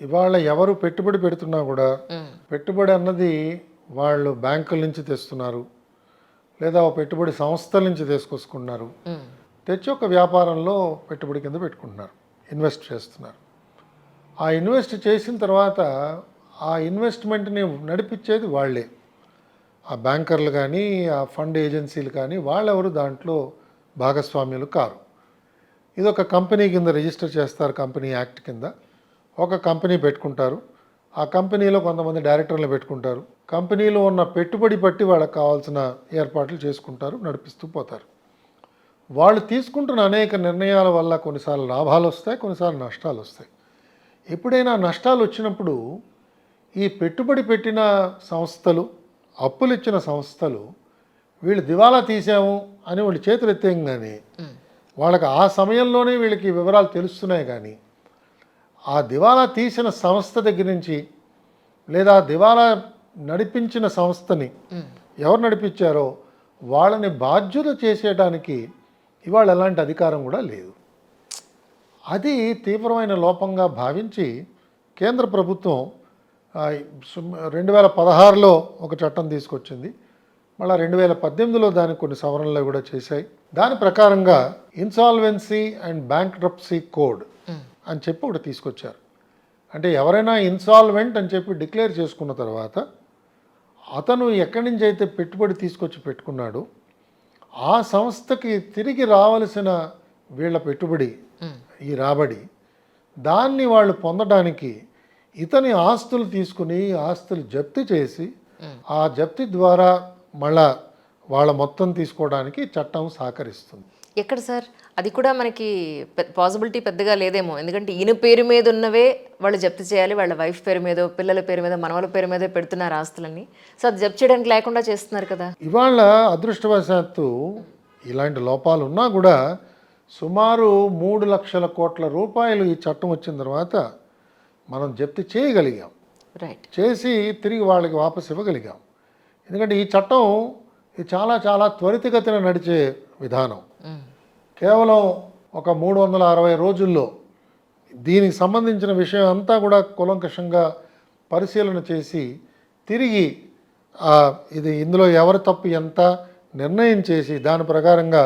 ఇవాళ ఎవరు పెట్టుబడి పెడుతున్నా కూడా పెట్టుబడి అన్నది వాళ్ళు బ్యాంకుల నుంచి తెస్తున్నారు, లేదా ఒక పెట్టుబడి సంస్థల నుంచి తీసుకొసుకుంటున్నారు. తెచ్చి ఒక వ్యాపారంలో పెట్టుబడి కింద పెట్టుకుంటున్నారు, ఇన్వెస్ట్ చేస్తున్నారు. ఆ ఇన్వెస్ట్ చేసిన తర్వాత ఆ ఇన్వెస్ట్మెంట్ని నడిపించేది వాళ్ళే. ఆ బ్యాంకర్లు కానీ, ఆ ఫండ్ ఏజెన్సీలు కానీ వాళ్ళెవరు దాంట్లో భాగస్వామ్యులు కారు. ఇది ఒక కంపెనీ కింద రిజిస్టర్ చేస్తారు, కంపెనీ యాక్ట్ కింద ఒక కంపెనీ పెట్టుకుంటారు. ఆ కంపెనీలో కొంతమంది డైరెక్టర్లు పెట్టుకుంటారు. కంపెనీలో ఉన్న పెట్టుబడి బట్టి వాళ్ళకి కావాల్సిన ఏర్పాట్లు చేసుకుంటారు, నడిపిస్తూ పోతారు. వాళ్ళు తీసుకుంటున్న అనేక నిర్ణయాల వల్ల కొన్నిసార్లు లాభాలు వస్తాయి, కొన్నిసార్లు నష్టాలు వస్తాయి. ఎప్పుడైనా నష్టాలు వచ్చినప్పుడు ఈ పెట్టుబడి పెట్టిన సంస్థలు, అప్పులు ఇచ్చిన సంస్థలు వీళ్ళు దివాలా తీసాము అని వాళ్ళు చేతులు ఎత్తేయంగానే వాళ్ళకి ఆ సమయంలోనే వీళ్ళకి వివరాలు తెలుస్తున్నాయి. కానీ ఆ దివాలా తీసిన సంస్థ దగ్గర నుంచి, లేదా దివాలా నడిపించిన సంస్థని ఎవరు నడిపించారో వాళ్ళని బాధ్యత చేసేయడానికి ఇవాళ ఎలాంటి అధికారం కూడా లేదు. అది తీవ్రమైన లోపంగా భావించి కేంద్ర ప్రభుత్వం 2016లో ఒక చట్టం తీసుకొచ్చింది. మళ్ళీ 2018లో దానికి కొన్ని సవరణలు కూడా చేశాయి. దాని ప్రకారంగా ఇన్సాల్వెన్సీ అండ్ బ్యాంక్రప్సీ కోడ్ అని చెప్పి ఒకటి తీసుకొచ్చారు. అంటే ఎవరైనా ఇన్సాల్వెంట్ అని చెప్పి డిక్లేర్ చేసుకున్న తర్వాత అతను ఎక్కడి నుంచి అయితే పెట్టుబడి తీసుకొచ్చి పెట్టుకున్నాడో ఆ సంస్థకి తిరిగి రావలసిన వీళ్ళ పెట్టుబడి, ఈ రాబడి, దాన్ని వాళ్ళు పొందడానికి ఇతని ఆస్తులు తీసుకుని ఆస్తులు జప్తు చేసి ఆ జప్తి ద్వారా మళ్ళా వాళ్ళ మొత్తం తీసుకోవడానికి చట్టం సహకరిస్తుంది. ఎక్కడ సార్ అది కూడా మనకి పాసిబిలిటీ పెద్దగా లేదేమో. ఎందుకంటే ఈయన పేరు మీద ఉన్నవే వాళ్ళు జప్తు చేయాలి, వాళ్ళ వైఫ్ పేరు మీద, పిల్లల పేరు మీద, మనవల పేరు మీద పెడుతున్నారు ఆస్తులన్నీ. సో అది జప్తు చేయడానికి లేకుండా చేస్తున్నారు కదా. ఇవాళ అదృష్టవశాత్తు ఇలాంటి లోపాలు ఉన్నా కూడా సుమారు 3 లక్షల కోట్ల రూపాయలు ఈ చట్టం వచ్చిన తర్వాత మనం జప్తు చేయగలిగాం, రైట్, చేసి తిరిగి వాళ్ళకి వాపసు ఇవ్వగలిగాం. ఎందుకంటే ఈ చట్టం ఇది చాలా చాలా త్వరితగతిన నడిచే విధానం. కేవలం ఒక 360 రోజుల్లో దీనికి సంబంధించిన విషయం అంతా కూడా కూలంకషంగా పరిశీలన చేసి తిరిగి ఇది ఇందులో ఎవరి తప్పు ఎంత నిర్ణయం చేసి దాని ప్రకారంగా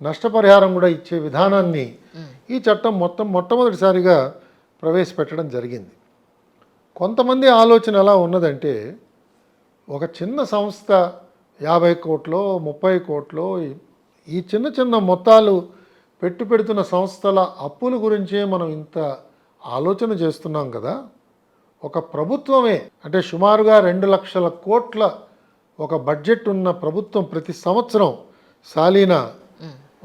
నష్టపరిహారం కూడా ఇచ్చే విధానాన్ని ఈ చట్టం మొట్టమొదటిసారిగా ప్రవేశపెట్టడం జరిగింది. కొంతమంది ఆలోచన ఎలా ఉన్నదంటే ఒక చిన్న సంస్థ 50 కోట్లో 30 కోట్లో ఈ చిన్న చిన్న మొత్తాలు పెడుతున్న సంస్థల అప్పుల గురించే మనం ఇంత ఆలోచన చేస్తున్నాం కదా. ఒక ప్రభుత్వమే అంటే సుమారుగా 2 లక్షల కోట్ల ఒక బడ్జెట్ ఉన్న ప్రభుత్వం ప్రతి సంవత్సరం సాలీనా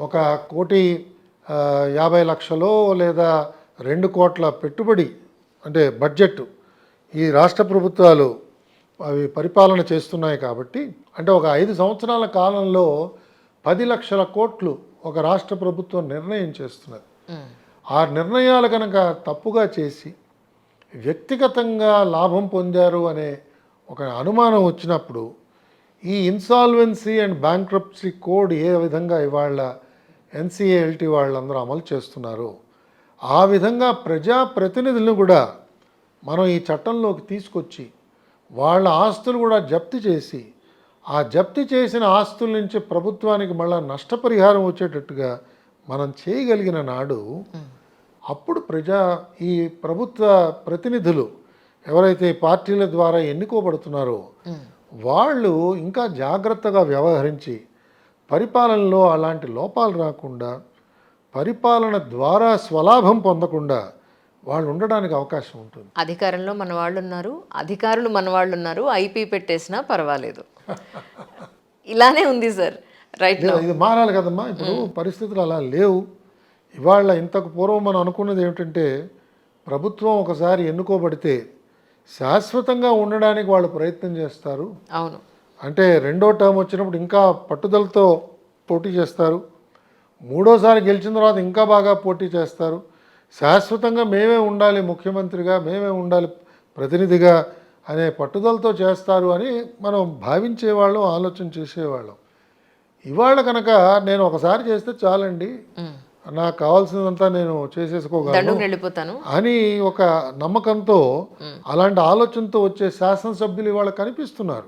1,50,00,000 లేదా 2 కోట్ల పెట్టుబడి అంటే బడ్జెట్ ఈ రాష్ట్ర ప్రభుత్వాలు అవి పరిపాలన చేస్తున్నాయి. కాబట్టి అంటే ఒక 5 సంవత్సరాల కాలంలో 10 లక్షల కోట్లు ఒక రాష్ట్ర ప్రభుత్వం నిర్ణయం చేస్తున్నది. ఆ నిర్ణయాలు కనుక తప్పుగా చేసి వ్యక్తిగతంగా లాభం పొందారు అనే ఒక అనుమానం వచ్చినప్పుడు ఈ ఇన్సాల్వెన్సీ అండ్ బ్యాంక్రప్సీ కోడ్ ఏ విధంగా ఇవాళ NCLT వాళ్ళందరూ అమలు చేస్తున్నారో ఆ విధంగా ప్రజాప్రతినిధులను కూడా మనం ఈ చట్టంలోకి తీసుకొచ్చి వాళ్ళ ఆస్తులు కూడా జప్తు చేసి ఆ జప్తు చేసిన ఆస్తుల నుంచి ప్రభుత్వానికి మళ్ళీ నష్టపరిహారం వచ్చేటట్టుగా మనం చేయగలిగిన నాడు అప్పుడు ఈ ప్రభుత్వ ప్రతినిధులు ఎవరైతే పార్టీల ద్వారా ఎన్నుకోబడుతున్నారో వాళ్ళు ఇంకా జాగ్రత్తగా వ్యవహరించి పరిపాలనలో అలాంటి లోపాలు రాకుండా, పరిపాలన ద్వారా స్వలాభం పొందకుండా వాళ్ళు ఉండడానికి అవకాశం ఉంటుంది. అధికారంలో మన వాళ్ళు ఉన్నారు, అధికారులు మన వాళ్ళు ఉన్నారు, ఐపీ పెట్టేసినా పర్వాలేదు. ఇలానే ఉంది సార్, రైట్. ఇది మారాలి కదమ్మా. ఇప్పుడు పరిస్థితులు అలా లేవు. ఇవాళ ఇంతకు పూర్వం మనం అనుకున్నది ఏమిటంటే ప్రభుత్వం ఒకసారి ఎన్నుకోబడితే శాశ్వతంగా ఉండడానికి వాళ్ళు ప్రయత్నం చేస్తారు. అవును, అంటే రెండో టర్మ్ వచ్చినప్పుడు ఇంకా పట్టుదలతో పోటీ చేస్తారు, మూడోసారి గెలిచిన తర్వాత ఇంకా బాగా పోటీ చేస్తారు. శాశ్వతంగా మేమే ఉండాలి ముఖ్యమంత్రిగా, మేమే ఉండాలి ప్రతినిధిగా అనే పట్టుదలతో చేస్తారు అని మనం భావించేవాళ్ళం, ఆలోచన చేసేవాళ్ళం. ఇవాళ కనుక నేను ఒకసారి చేస్తే చాలండి, నాకు కావాల్సినంతా నేను చేసేసుకోగలను దండుకు వెళ్ళిపోతాను. అని ఒక నమ్మకంతో అలాంటి ఆలోచనతో వచ్చే శాసనసభ్యులు ఇవాళ కనిపిస్తున్నారు.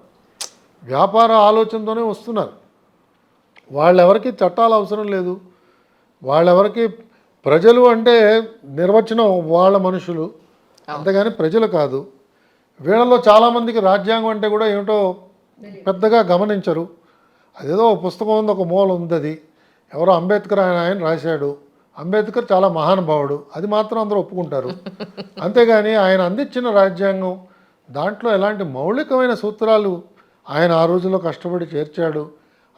వ్యాపార ఆలోచనతోనే వస్తున్నారు. వాళ్ళెవరికి చట్టాలు అవసరం లేదు. వాళ్ళెవరికి ప్రజలు అంటే నిర్వచనం వాళ్ళ మనుషులు, అంతేగాని ప్రజలు కాదు. వీళ్ళలో చాలామందికి రాజ్యాంగం అంటే కూడా ఏమిటో పెద్దగా గమనించరు. అదేదో ఒక పుస్తకం ఉంది, ఒక మూల ఉంది, అది ఎవరో అంబేద్కర్ ఆయన రాశాడు. అంబేద్కర్ చాలా మహానుభావుడు, అది మాత్రం అందరూ ఒప్పుకుంటారు. అంతేగాని ఆయన అందించిన రాజ్యాంగం దాంట్లో ఎలాంటి మౌలికమైన సూత్రాలు ఆయన ఆ రోజుల్లో కష్టపడి చేర్చాడు.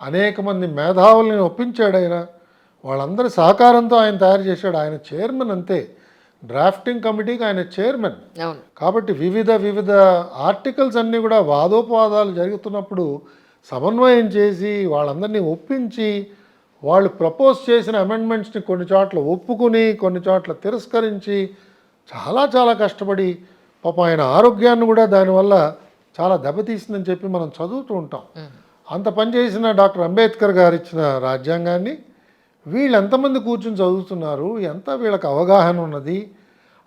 అనేక మంది మేధావుల్ని ఒప్పించాడు ఆయన. వాళ్ళందరి సహకారంతో ఆయన తయారు చేశాడు. ఆయన చైర్మన్ అంతే, డ్రాఫ్టింగ్ కమిటీకి ఆయన చైర్మన్. అవును. కాబట్టి వివిధ ఆర్టికల్స్ అన్నీ కూడా వాదోపవాదాలు జరుగుతున్నప్పుడు సమన్వయం చేసి వాళ్ళందరినీ ఒప్పించి వాళ్ళు ప్రపోజ్ చేసిన అమెండ్మెంట్స్ని కొన్ని చోట్ల ఒప్పుకుని కొన్ని చోట్ల తిరస్కరించి చాలా కష్టపడి పాపం ఆయన ఆరోగ్యాన్ని కూడా దానివల్ల చాలా దెబ్బతీసిందని చెప్పి మనం చదువుతూ ఉంటాం. అంత పనిచేసిన డాక్టర్ అంబేద్కర్ గారు ఇచ్చిన రాజ్యాంగాన్ని వీళ్ళు ఎంతమంది కూర్చుని చదువుతున్నారు, ఎంత వీళ్ళకి అవగాహన ఉన్నది,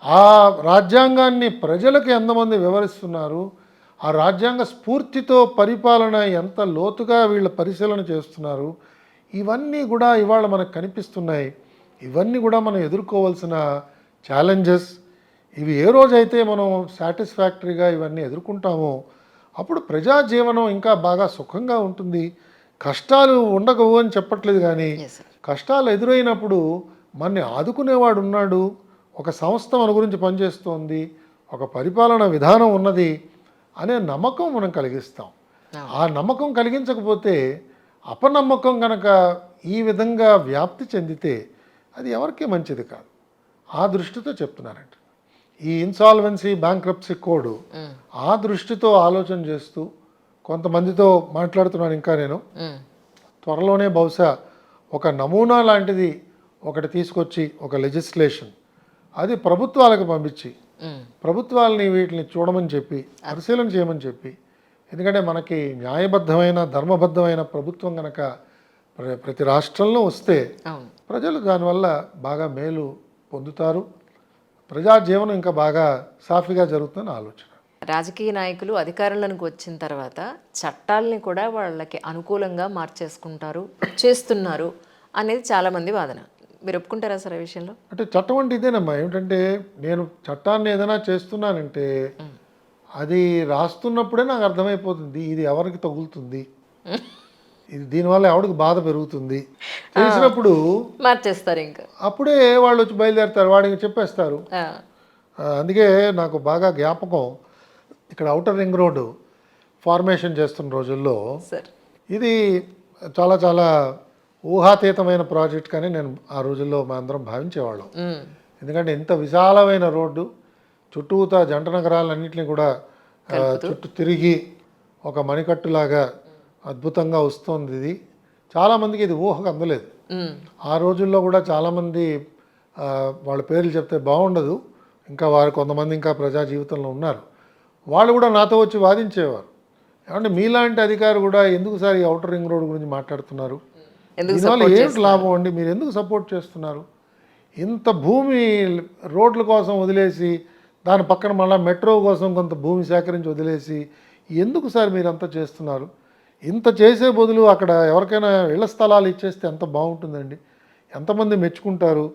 ఆ రాజ్యాంగాన్ని ప్రజలకు ఎంతమంది వివరిస్తున్నారు, ఆ రాజ్యాంగ స్ఫూర్తితో పరిపాలన ఎంత లోతుగా వీళ్ళ పరిశీలన చేస్తున్నారు, ఇవన్నీ కూడా ఇవాళ మనకు కనిపిస్తున్నాయి. ఇవన్నీ కూడా మనం ఎదుర్కోవాల్సిన ఛాలెంజెస్. ఇవి ఏ రోజైతే మనం సాటిస్ఫాక్టరీగా ఇవన్నీ ఎదుర్కొంటామో అప్పుడు ప్రజా జీవనం ఇంకా బాగా సుఖంగా ఉంటుంది. కష్టాలు ఉండవు అని చెప్పట్లేదు, కానీ కష్టాలు ఎదురైనప్పుడు మనని ఆదుకునేవాడు ఉన్నాడు, ఒక సంస్థ మన గురించి పనిచేస్తోంది, ఒక పరిపాలన విధానం ఉన్నది అనే నమ్మకం మనం కలిగిస్తాం. ఆ నమ్మకం కలిగించకపోతే, అపనమ్మకం కనుక ఈ విధంగా వ్యాప్తి చెందితే అది ఎవరికీ మంచిది కాదు. ఆ దృష్టితో చెప్తున్నారంట. ఈ ఇన్సాల్వెన్సీ బ్యాంక్రప్సీ కోడ్ ఆ దృష్టితో ఆలోచన చేస్తూ కొంతమందితో మాట్లాడుతున్నాను. ఇంకా నేను త్వరలోనే బహుశా ఒక నమూనా లాంటిది ఒకటి తీసుకొచ్చి ఒక లెజిస్లేషన్ అది ప్రభుత్వాలకు పంపించి ప్రభుత్వాలని వీటిని చూడమని చెప్పి పరిశీలన చేయమని చెప్పి, ఎందుకంటే మనకి న్యాయబద్ధమైన ధర్మబద్ధమైన ప్రభుత్వం కనుక ప్రతి రాష్ట్రంలో వస్తే ప్రజలు దానివల్ల బాగా మేలు పొందుతారు, ప్రజా జీవనం ఇంకా బాగా సాఫీగా జరుగుతుందని ఆలోచన. రాజకీయ నాయకులు అధికారంలోకి వచ్చిన తర్వాత చట్టాలని కూడా వాళ్ళకి అనుకూలంగా మార్చేసుకుంటారు, చేస్తున్నారు అనేది చాలామంది వాదన. మీరు ఒప్పుకుంటారా సార్ ఆ విషయంలో? అంటే చట్టం అంటే ఇదేనమ్మా. ఏమిటంటే నేను చట్టాన్ని ఏదైనా చేస్తున్నానంటే అది రాస్తున్నప్పుడే నాకు అర్థమైపోతుంది ఇది ఎవరికి తగులుతుంది, ఇది దీనివల్ల ఎవరికి బాధ పెరుగుతుంది తెలిసినప్పుడు మార్చేస్తారు. ఇంకా అప్పుడే వాళ్ళు వచ్చి బయలుదేరుతారు, వాడికి చెప్పేస్తారు. అందుకే నాకు బాగా జ్ఞాపకం, ఇక్కడ ఔటర్ రింగ్ రోడ్డు ఫార్మేషన్ చేస్తున్న రోజుల్లో ఇది చాలా ఊహాతీతమైన ప్రాజెక్ట్ కానీ నేను ఆ రోజుల్లో మా అందరం భావించేవాళ్ళం. ఎందుకంటే ఇంత విశాలమైన రోడ్డు చుట్టూతా జంట నగరాలన్నింటినీ కూడా చుట్టూ తిరిగి ఒక మణికట్టులాగా అద్భుతంగా వస్తుంది. ఇది చాలామందికి ఇది ఊహకు అందలేదు. ఆ రోజుల్లో కూడా చాలామంది వాళ్ళ పేర్లు చెప్తే బాగుండదు, ఇంకా వారు కొంతమంది ఇంకా ప్రజా జీవితంలో ఉన్నారు, వాళ్ళు కూడా నాతో వచ్చి వాదించేవారు. ఏమంటే మీలాంటి అధికారి కూడా ఎందుకు సార్ ఈ ఔటర్ రింగ్ రోడ్ గురించి మాట్లాడుతున్నారు, దీనివల్ల ఏంటి లాభం అండి, మీరు ఎందుకు సపోర్ట్ చేస్తున్నారు, ఇంత భూమి రోడ్ల కోసం వదిలేసి దాని పక్కన మళ్ళీ మెట్రో కోసం కొంత భూమి సేకరించి వదిలేసి ఎందుకు సార్ మీరు అంతా చేస్తున్నారు, ఇంత చేసే బదులు అక్కడ ఎవరికైనా ఇళ్ల స్థలాలు ఇచ్చేస్తే ఎంత బాగుంటుందండి, ఎంతమంది మెచ్చుకుంటారు,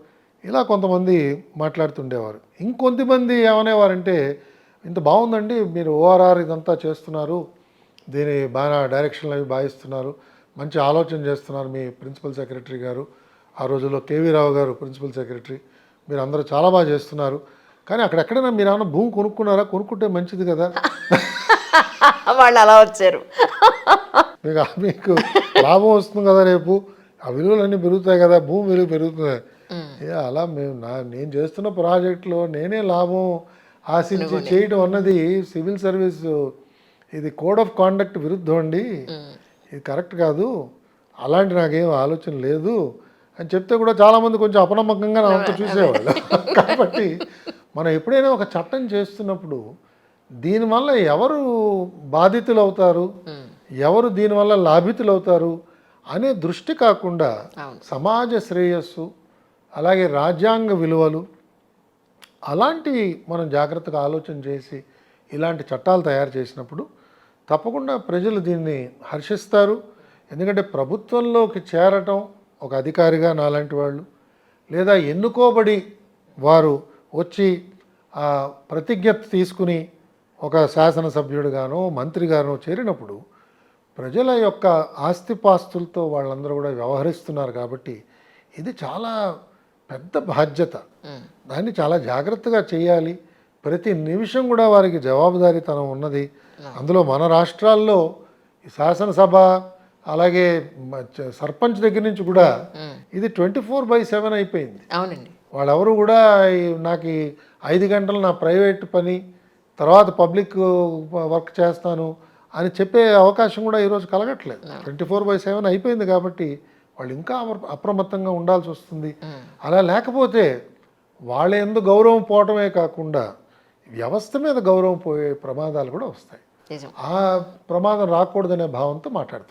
ఇలా కొంతమంది మాట్లాడుతుండేవారు. ఇంకొంతమంది ఏమనేవారంటే ఇంత బాగుందండి మీరు ఓఆర్ఆర్ ఇదంతా చేస్తున్నారు, దీని బాగా డైరెక్షన్లు అవి భావిస్తున్నారు, మంచి ఆలోచన చేస్తున్నారు మీ ప్రిన్సిపల్ సెక్రటరీ గారు, ఆ రోజుల్లో కేవీ రావు గారు ప్రిన్సిపల్ సెక్రటరీ, మీరు అందరూ చాలా బాగా చేస్తున్నారు, కానీ అక్కడెక్కడైనా మీరు ఏమైనా భూమి కొనుక్కున్నారా, కొనుక్కుంటే మంచిది కదా. వాళ్ళు అలా వచ్చారు, మీకు లాభం వస్తుంది కదా, రేపు ఆ విలువలన్నీ పెరుగుతాయి కదా, భూమి విలువ పెరుగుతుంది. అలా నేను చేస్తున్న ప్రాజెక్టులో నేనే లాభం ఆశించి చేయడం అన్నది సివిల్ సర్వీస్ ఇది కోడ్ ఆఫ్ కాండక్ట్ విరుద్ధం అండి, ఇది కరెక్ట్ కాదు, అలాంటి నాకేం ఆలోచన లేదు అని చెప్తే కూడా చాలామంది కొంచెం అపనమ్మకంగా అంతా చూసేవాళ్ళు. కాబట్టి మనం ఎప్పుడైనా ఒక చట్టం చేస్తున్నప్పుడు దీనివల్ల ఎవరు బాధితులు అవుతారు, ఎవరు దీనివల్ల లాభితులు అవుతారు అనే దృష్టి కాకుండా సమాజ శ్రేయస్సు, అలాగే రాజ్యాంగ విలువలు అలాంటివి మనం జాగ్రత్తగా ఆలోచన చేసి ఇలాంటి చట్టాలు తయారు చేసినప్పుడు తప్పకుండా ప్రజలు దీన్ని హర్షిస్తారు. ఎందుకంటే ప్రభుత్వంలోకి చేరటం ఒక అధికారిగా నాలాంటి వాళ్ళు లేదా ఎన్నుకోబడి వారు వచ్చి ఆ ప్రతిజ్ఞ తీసుకుని ఒక శాసనసభ్యుడిగానో మంత్రిగానో చేరినప్పుడు ప్రజల యొక్క ఆస్తిపాస్తులతో వాళ్ళందరూ కూడా వ్యవహరిస్తున్నారు కాబట్టి ఇది చాలా పెద్ద బాధ్యత. దాన్ని చాలా జాగ్రత్తగా చేయాలి. ప్రతి నిమిషం కూడా వారికి జవాబుదారీతనం ఉన్నది. అందులో మన రాష్ట్రాల్లో ఈ శాసనసభ అలాగే సర్పంచ్ దగ్గర నుంచి కూడా ఇది 24/7 అయిపోయింది. అవునండి. వాళ్ళెవరు కూడా నాకు 5 గంటలు నా ప్రైవేట్ పని తర్వాత పబ్లిక్ వర్క్ చేస్తాను అని చెప్పే అవకాశం కూడా ఈరోజు కలగట్లేదు. 24/7 అయిపోయింది కాబట్టి వాళ్ళు ఇంకా అప్రమత్తంగా ఉండాల్సి వస్తుంది. అలా లేకపోతే వాళ్ళ యందు గౌరవం పోవటమే కాకుండా వ్యవస్థ మీద గౌరవం పోయే ప్రమాదాలు కూడా వస్తాయి. నిజం. ఆ ప్రమాదం రాకూడదనే భావంతో మాట్లాడుతున్నాను.